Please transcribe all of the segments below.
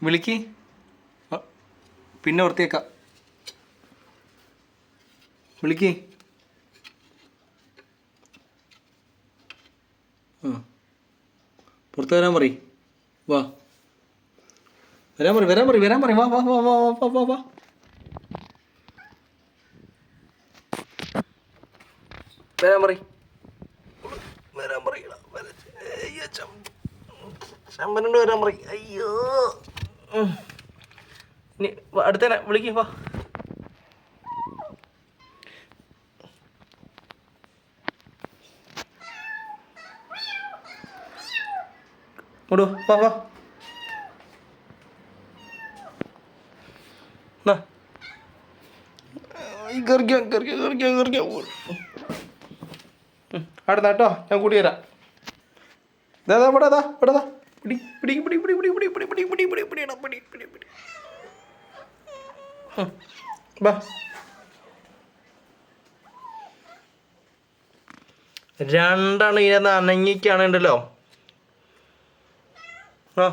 വിളിക്ക്. പിന്നെ വൃത്തിയേക്കാം. വിളിക്ക്. പുറത്ത് വരാൻ പറ. വാ വരാൻ പറ. വാ വാ വാ വാ വാ വാ വാ. വരാൻ പറ. ശമ്പനോട് വരാൻ പറ. അയ്യോ ഇനി അടുത്തന്നെ വിളിക്ക്. വാ ഇങ്ങോട്ട് വാ വാ. അടുത്ത കേട്ടോ, ഞാൻ കൂടി വരാം. ഇതാ ഇവിടെ ഇവിടെ പിടി പിടി പിടി പിടി പിടി പിടി പിടി പിടി പിടി പിടി പിടിയണം പിടി പിടി പിടി. ബാ. രണ്ടെണ്ണം ഇതിനകത്ത് അനങ്ങിക്കാണുണ്ടല്ലോ. ആ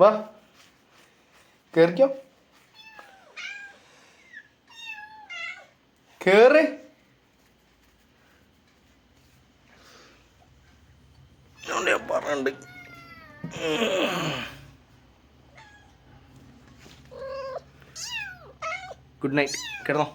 വാ കേറിക്കോ. കേറ്. പറഞ്ഞിട്ടുണ്ട്. Good night. കിടന്നോ.